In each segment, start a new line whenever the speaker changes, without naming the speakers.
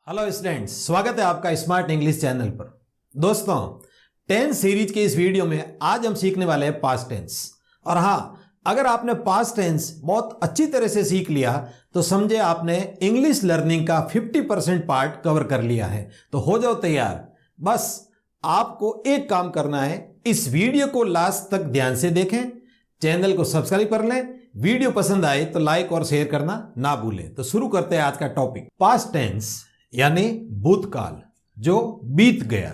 Hello students, स्वागत है आपका स्मार्ट इंग्लिश चैनल पर। दोस्तों, 10 सीरीज के इस वीडियो में आज हम सीखने वाले हैं पास्ट टेंस। और हाँ, अगर आपने पास्ट टेंस बहुत अच्छी तरह से सीख लिया तो समझे आपने इंग्लिश लर्निंग का 50% पार्ट कवर कर लिया है। तो हो जाओ तैयार। बस आपको एक काम करना है, इस वीडियो को लास्ट तक ध्यान से देखें, चैनल को सब्सक्राइब कर लें, वीडियो पसंद आए तो लाइक और शेयर करना ना भूलें। तो शुरू करते हैं आज का टॉपिक। पास्ट टेंस यानी भूतकाल, जो बीत गया।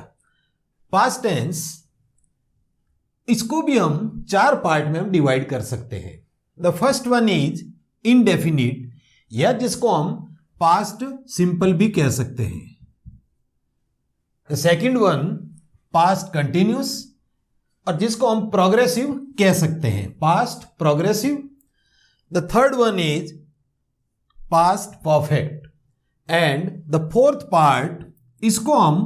पास्ट टेंस, इसको भी हम 4 पार्ट में हम डिवाइड कर सकते हैं। The first one is indefinite, या जिसको हम पास्ट सिंपल भी कह सकते हैं। The second one past continuous, और जिसको हम प्रोग्रेसिव कह सकते हैं, past progressive. The third one is past perfect, and the fourth part, इसको हम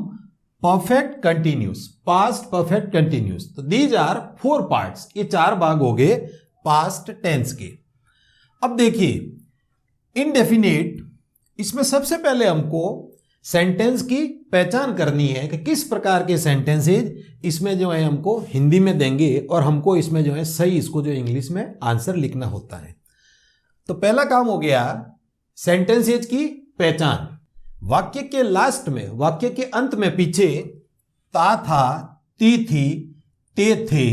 perfect continuous, past perfect continuous. तो दीज आर 4 पार्ट्स, ये 4 भाग हो गए पास्ट टेंस के। अब देखिए इनडेफिनिट, इसमें सबसे पहले हमको सेंटेंस की पहचान करनी है कि किस प्रकार के सेंटेंसेज इसमें जो है हमको हिंदी में देंगे, और हमको इसमें जो है सही इसको जो इंग्लिश में आंसर लिखना होता है। तो पहला काम हो गया सेंटेंसेज की पहचान। वाक्य के लास्ट में, वाक्य के अंत में पीछे ता था, ती थी, ते थे,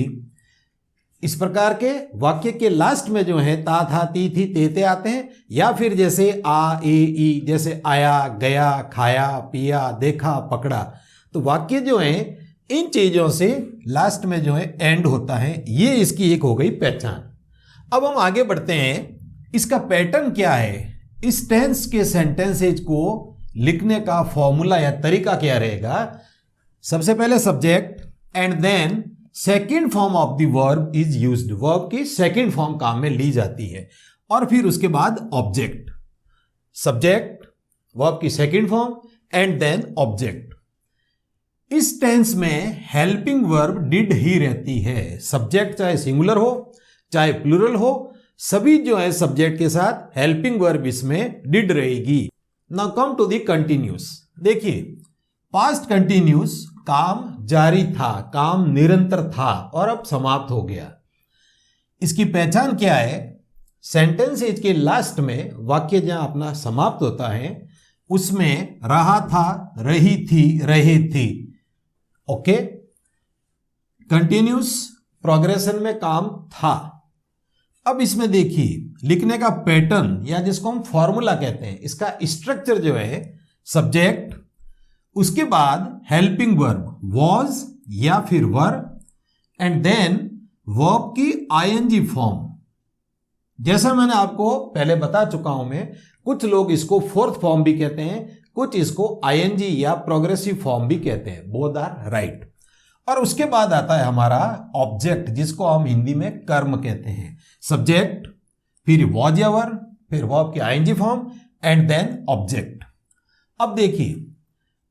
इस प्रकार के वाक्य के लास्ट में जो है ता था, ती थी, ते आते हैं। या फिर जैसे आ, ए, ई, जैसे आया, गया, खाया, पिया, देखा, पकड़ा। तो वाक्य जो है इन चीजों से लास्ट में जो है एंड होता है। ये इसकी एक हो गई पहचान। अब हम आगे बढ़ते हैं, इसका पैटर्न क्या है, इस टेंस के सेंटेंसेज को लिखने का फॉर्मूला या तरीका क्या रहेगा। सबसे पहले subject, and then second form of the verb is used, verb की सेकंड फॉर्म काम में ली जाती है, और फिर उसके बाद ऑब्जेक्ट। सब्जेक्ट, वर्ब की second form, and then object. इस टेंस में हेल्पिंग वर्ब डिड ही रहती है। सब्जेक्ट चाहे सिंगुलर हो चाहे प्लूरल हो, सभी जो है सब्जेक्ट के साथ हेल्पिंग वर्ब इसमें डिड रहेगी। Now come to the continuous. देखिए पास्ट कंटिन्यूस, काम जारी था, काम निरंतर था और अब समाप्त हो गया। इसकी पहचान क्या है, सेंटेंसेज के लास्ट में वाक्य जहां अपना समाप्त होता है उसमें रहा था, रही थी, रहे थे। ओके, कंटिन्यूस प्रोग्रेशन में काम था। अब इसमें देखिए लिखने का पैटर्न, या जिसको हम फॉर्मूला कहते हैं, इसका स्ट्रक्चर जो है सब्जेक्ट, उसके बाद हेल्पिंग वर्ब वॉज या फिर वर, एंड देन वर्ब की आईएनजी फॉर्म। जैसा मैंने आपको पहले बता चुका हूं मैं, कुछ लोग इसको फोर्थ फॉर्म भी कहते हैं, कुछ इसको आईएनजी या प्रोग्रेसिव फॉर्म भी कहते हैं। Both are right. और उसके बाद आता है हमारा ऑब्जेक्ट, जिसको हम हिंदी में कर्म कहते हैं। सब्जेक्ट, फिर वॉज या वर, फिर वर्ब की ING form, and then object. अब देखिए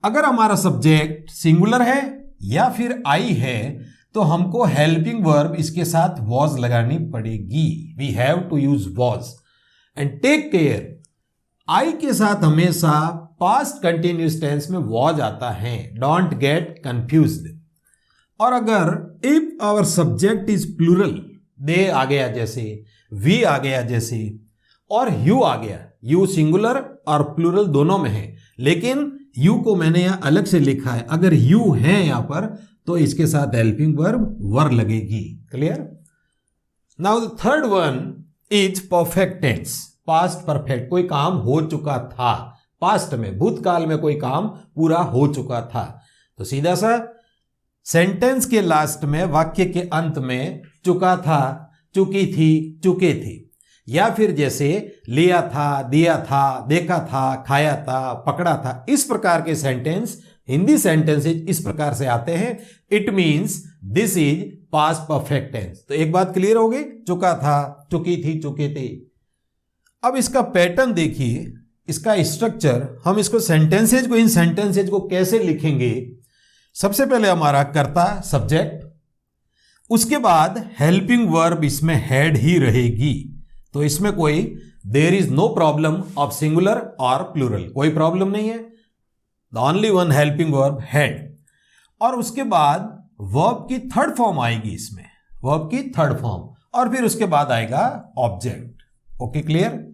अगर हमारा सब्जेक्ट सिंगुलर है या फिर आई है तो हमको हेल्पिंग वर्ब इसके साथ वॉज लगानी पड़ेगी। We have to use was. And take care, I के साथ हमेशा पास्ट कंटिन्यूस टेंस में वॉज आता है, डोंट गेट कंफ्यूज्ड। और अगर if our subject is plural, they आ गया जैसे, वी आ गया जैसे, और यू आ गया, यू सिंगुलर और प्लूरल दोनों में है, लेकिन यू को मैंने यहां अलग से लिखा है। अगर यू है यहां पर तो इसके साथ हेल्पिंग वर्ब वर लगेगी। Clear. Now the third one is perfect tense, past perfect. कोई काम हो चुका था, पास्ट में, भूतकाल में कोई काम पूरा हो चुका था। तो सीधा सा सेंटेंस के लास्ट में, वाक्य के अंत में चुका था, चुकी थी, चुके थे, या फिर जैसे लिया था, दिया था, देखा था, खाया था, पकड़ा था। इस प्रकार के सेंटेंस, हिंदी सेंटेंसेज इस प्रकार से आते हैं। It means this is past perfect tense. तो एक बात क्लियर हो गई, चुका था, चुकी थी, चुके थे। अब इसका पैटर्न देखिए, इसका स्ट्रक्चर, हम इसको सेंटेंसेज को, इन सेंटेंसेज को कैसे लिखेंगे। सबसे पहले हमारा कर्ता सब्जेक्ट, उसके बाद हेल्पिंग वर्ब इसमें हैड ही रहेगी। तो इसमें कोई there is no problem of singular और प्लूरल, कोई प्रॉब्लम नहीं है। The only one helping verb had. और उसके बाद वर्ब की थर्ड फॉर्म आएगी इसमें, वर्ब की थर्ड फॉर्म, और फिर उसके बाद आएगा object. Okay, clear?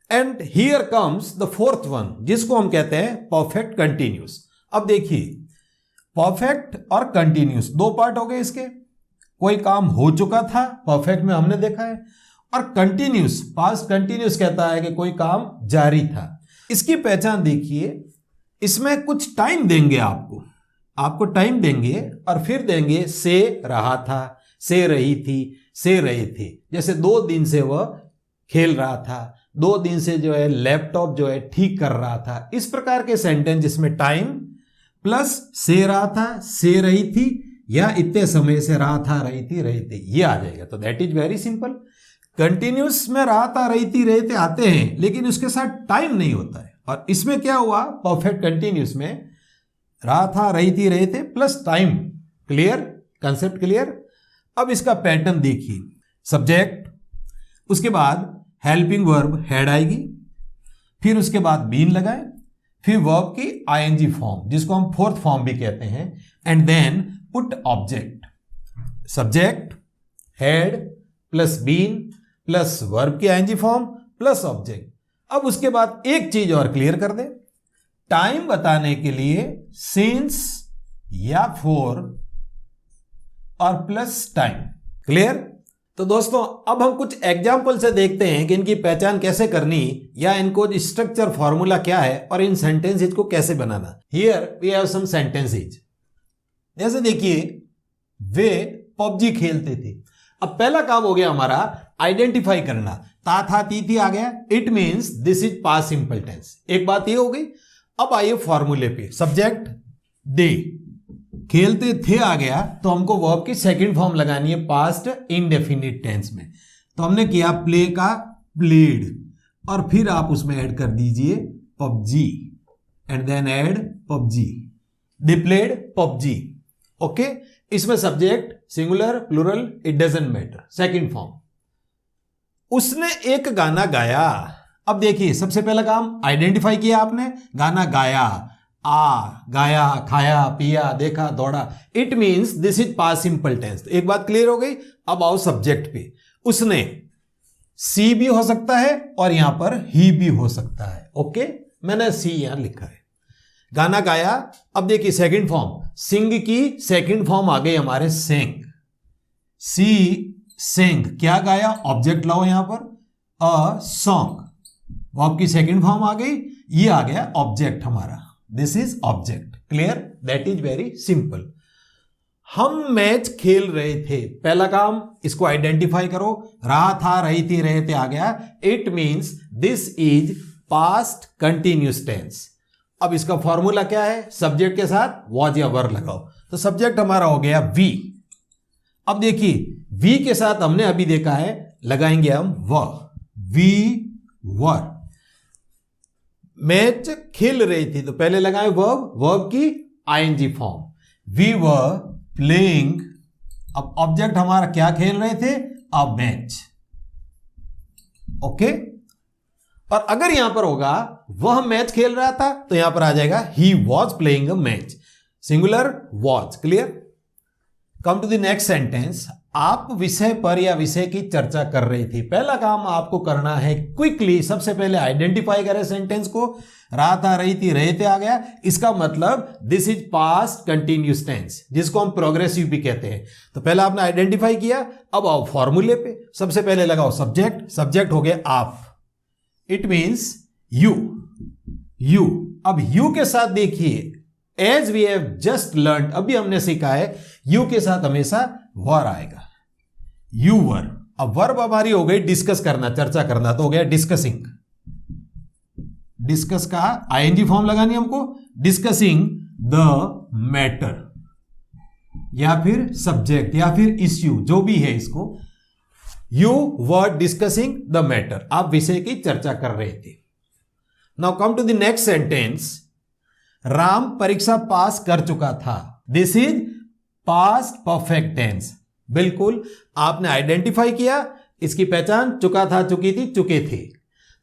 And here comes the fourth one, जिसको हम कहते हैं परफेक्ट कंटिन्यूस। अब देखिए, परफेक्ट और कंटिन्यूस दो पार्ट हो गए इसके। कोई काम हो चुका था, परफेक्ट में हमने देखा है, और कंटिन्यूस, पास्ट कंटिन्यूस कहता है कि कोई काम जारी था। इसकी पहचान देखिए, इसमें कुछ टाइम देंगे आपको टाइम देंगे, और फिर देंगे से रहा था, से रही थी, से रहे थे। जैसे 2 दिन से वह खेल रहा था, 2 दिन से जो है लैपटॉप जो है ठीक कर रहा था। इस प्रकार के सेंटेंस जिसमें टाइम प्लस से रहा था, से रही थी, या इतने समय से रहा था, रही थी, रहे थे, ये आ जाएगा। तो that is very simple. Continuous में रहा था, रही थी, रहे थे आते हैं, लेकिन उसके साथ टाइम नहीं होता है। और इसमें क्या हुआ, परफेक्ट कंटिन्यूस में रहा था, रही थी, रहे थे plus time. Clear? Concept clear? अब इसका पैटर्न देखिए, सब्जेक्ट, उसके बाद हेल्पिंग वर्ब हैड आएगी, फिर उसके बाद बीन लगाए, फिर वर्ब की आईएनजी फॉर्म जिसको हम फोर्थ फॉर्म भी कहते हैं, and then put object. Subject had plus been plus verb की आईएनजी फॉर्म प्लस ऑब्जेक्ट। अब उसके बाद एक चीज और क्लियर कर दे, टाइम बताने के लिए सिंस या फॉर और प्लस टाइम। क्लियर? तो दोस्तों, अब हम कुछ एग्जाम्पल से देखते हैं कि इनकी पहचान कैसे करनी, या इनको स्ट्रक्चर फॉर्मूला क्या है, और इन सेंटेंसेज को कैसे बनाना। Here we have some sentences. जैसे देखिए, वे पबजी खेलते थे। अब पहला काम हो गया हमारा आइडेंटिफाई करना, ता था ती थी आ गया, it means this is past simple tense. एक बात ये हो गई। अब आइए फॉर्मूले पे, सब्जेक्ट दे, खेलते थे आ गया, तो हमको वर्ब की सेकंड फॉर्म लगानी है पास्ट इंडेफिनिट टेंस में। तो हमने किया प्ले का प्लेड, और फिर आप उसमें ऐड कर दीजिए PUBG, and then add PUBG, they played PUBG. Okay, इसमें subject singular plural it doesn't matter, second form. उसने एक गाना गाया। अब देखिए, सबसे पहला काम आइडेंटिफाई किया आपने, गाना गाया, गाया, खाया, पिया, देखा, दौड़ा, it means this is past simple tense. एक बात क्लियर हो गई। अब आओ सब्जेक्ट पे। उसने, सी भी हो सकता है और यहां पर ही भी हो सकता है। ओके, मैंने सी यहां लिखा है। गाना गाया। अब देखिए सेकंड फॉर्म, सिंग की सेकंड फॉर्म आ गई हमारे सेंग, सी सेंग, क्या गाया, ऑब्जेक्ट लाओ यहां पर, अ सॉन्ग, वर्ब की सेकंड फॉर्म आ गई, ये आ गया ऑब्जेक्ट हमारा, this is object. Clear? That is very simple. हम मैच खेल रहे थे, पहला काम इसको आइडेंटिफाई करो, रहा था, रही थी, रहे थे आ गया, it means this is past continuous tense. अब इसका फॉर्मूला क्या है, सब्जेक्ट के साथ वॉज या वर लगाओ। तो सब्जेक्ट हमारा हो गया वी। अब देखिए, वी के साथ हमने अभी देखा है, लगाएंगे हम व, वी वर। मैच खेल रही थी, तो पहले लगाए वर्ब, वर्ब की ING form, we were playing. अब ऑब्जेक्ट हमारा क्या खेल रहे थे, अ मैच। ओके, और अगर यहां पर होगा वह मैच खेल रहा था, तो यहां पर आ जाएगा he was playing a match, singular was. Clear? Come to the next sentence. आप विषय पर या विषय की चर्चा कर रही थी। पहला काम आपको करना है क्विकली, सबसे पहले आइडेंटिफाई करें सेंटेंस को, रहा था, रही थी, रहे थे आ गया, इसका मतलब this is past continuous tense, जिसको हम प्रोग्रेसिव भी कहते हैं। तो पहले आपने आइडेंटिफाई किया। अब आओ फॉर्मूले पे, सबसे पहले लगाओ सब्जेक्ट, सब्जेक्ट हो गया आप, इट मींस यू, यू। अब यू के साथ देखिए, as we have just learn, अभी हमने सीखा है, यू के साथ हमेशा वर आएगा, यू वर। अब वर्ब हमारी हो गई डिस्कस करना, चर्चा करना, तो हो गया डिस्कसिंग। डिस्कस का आईएनजी फॉर्म लगानी हमको, डिस्कसिंग द मैटर, या फिर सब्जेक्ट, या फिर इश्यू, जो भी है इसको, you were discussing the matter, आप विषय की चर्चा कर रहे थे। Now come to the next sentence. Ram परीक्षा पास कर चुका था, this is past perfect tense. बिल्कुल, आपने आइडेंटिफाई किया, इसकी पहचान चुका था, चुकी थी, चुके थे।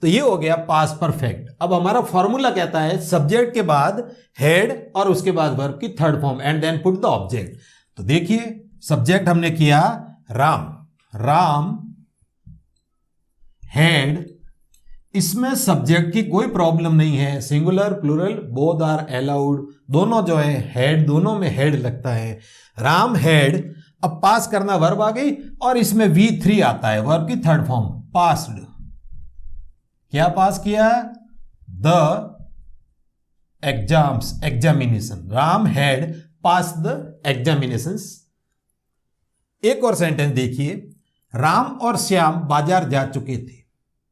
तो ये हो गया पास्ट परफेक्ट। अब हमारा फॉर्मूला कहता है सब्जेक्ट के बाद हेड और उसके बाद वर्ब की third form and then put the object. तो देखिए सब्जेक्ट हमने किया राम, राम हेड, इसमें सब्जेक्ट की कोई प्रॉब्लम नहीं है, singular plural both are allowed, दोनों जो है हेड, दोनों में हेड लगता है, राम हेड। अब पास करना वर्ब आ गई और इसमें V3 आता है, वर्ब की थर्ड फॉर्म पास्ड। क्या पास किया? The exams, examination, Ram had pass the examinations. एक और सेंटेंस देखिए, राम और श्याम बाजार जा चुके थे।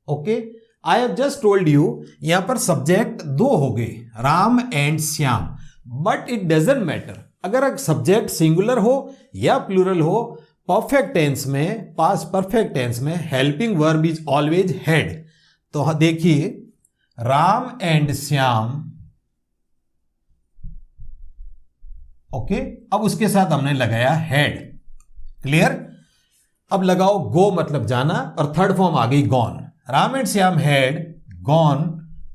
Okay, I have just told you, यहां पर सब्जेक्ट दो हो गए, Ram and Shyam, but it doesn't matter अगर सब्जेक्ट सिंगुलर हो या प्लूरल हो, परफेक्ट टेंस में, पास्ट परफेक्ट टेंस में helping verb is always had. तो देखिए राम एंड श्याम, ओके, अब उसके साथ हमने लगाया हैड। क्लियर? अब लगाओ गो मतलब जाना और थर्ड फॉर्म आ गई gone. Ram and Shyam had gone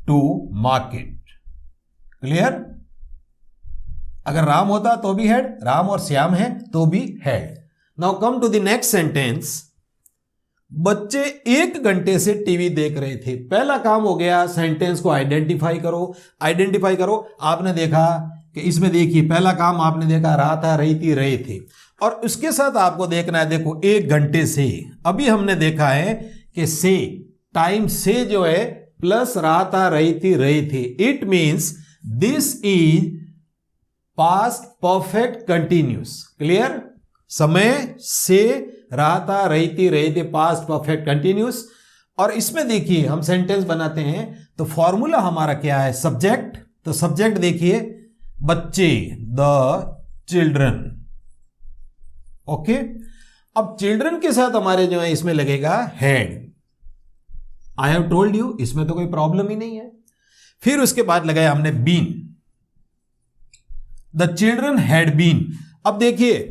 to market. Clear? अगर राम होता तो भी हैड, राम और श्याम है तो भी had. Now come to the next sentence. बच्चे 1 घंटे से टीवी देख रहे थे। पहला काम हो गया, सेंटेंस को आइडेंटिफाई करो। आइडेंटिफाई करो, आपने देखा कि इसमें देखिए पहला काम आपने देखा रहा था, रही थी, रहे थे, और उसके साथ आपको देखना है, देखो 1 घंटे से, अभी हमने देखा है कि से, टाइम से जो है प्लस रहा था, रही थी, रहे थे, it means this is past perfect continuous. Clear? समय से रहा था, रही थी, रहे थे, पास्ट परफेक्ट कंटिन्यूस। और इसमें देखिए हम सेंटेंस बनाते हैं तो फॉर्मूला हमारा क्या है? सब्जेक्ट, तो सब्जेक्ट देखिए बच्चे, द चिल्ड्रन। ओके, अब चिल्ड्रन के साथ हमारे जो है इसमें लगेगा had. I have told you, इसमें तो कोई प्रॉब्लम ही नहीं है। फिर उसके बाद लगाया हमने been, the children had been. अब देखिए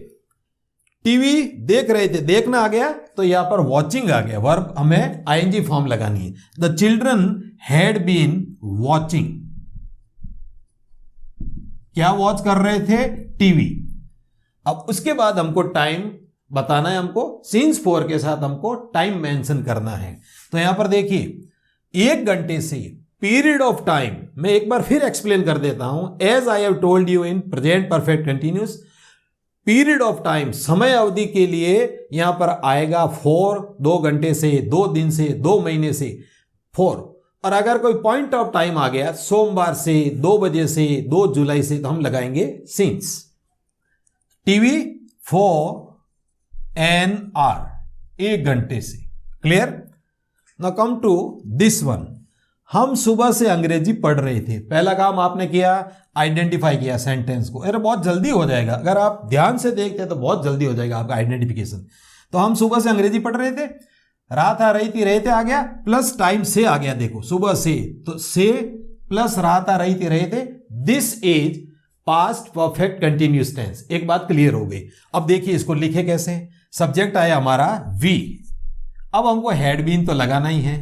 टीवी देख रहे थे, देखना आ गया तो यहां पर वॉचिंग आ गया, वर्ब हमें आईएनजी फॉर्म लगानी है। The children had been watching. क्या वॉच कर रहे थे? टीवी। अब उसके बाद हमको टाइम बताना है, हमको सिंस 4 के साथ हमको टाइम मेंशन करना है। तो यहां पर देखिए 1 घंटे से, पीरियड ऑफ टाइम, मैं एक बार फिर एक्सप्लेन कर देता हूं, as I have told you in present perfect continuous, period of time, समय अवधि के लिए यहां पर आएगा 4, 2 घंटे से, 2 दिन से, 2 महीने से, 4। और अगर कोई पॉइंट ऑफ टाइम आ गया सोमवार से, 2 बजे से, 2 जुलाई से, तो हम लगाएंगे सिंस। टीवी 4 एन आर, 1 घंटे से। Clear? Now come to this one. हम सुबह से अंग्रेजी पढ़ रहे थे। पहला काम आपने किया, आइडेंटिफाई किया सेंटेंस को। अरे बहुत जल्दी हो जाएगा, अगर आप ध्यान से देखते हैं तो बहुत जल्दी हो जाएगा आपका आइडेंटिफिकेशन। तो हम सुबह से अंग्रेजी पढ़ रहे थे, रहा था, रही थी, रहे थे आ गया, प्लस टाइम से आ गया। देखो सुबह से, तो से प्लस रहा था, रही थी, रहे थे, this is past perfect continuous tense. एक बात क्लियर हो गई। अब देखिए इसको लिखे कैसे? सब्जेक्ट आया हमारा वी, अब हमको हैड बीन तो लगाना ही है,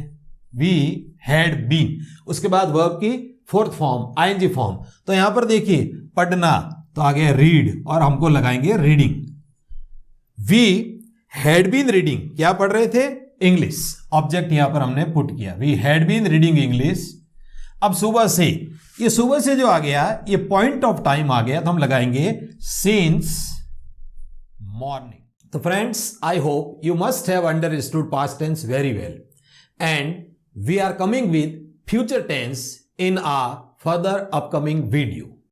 वी हैड बीन। उसके बाद वर्ब की फोर्थ फॉर्म आईएनजी फॉर्म। तो यहां पर देखिए पढ़ना तो आ गया रीड, और हमको लगाएंगे reading. We had been reading, क्या पढ़ रहे थे? इंग्लिश। ऑब्जेक्ट यहां पर हमने पुट किया, we had been reading English. अब सुबह से, ये सुबह से जो आ गया, ये पॉइंट ऑफ टाइम आ गया, तो हम लगाएंगे सिंस मॉर्निंग। तो friends, I hope you must have understood past tense very well, and we are coming with future tense in our further upcoming video.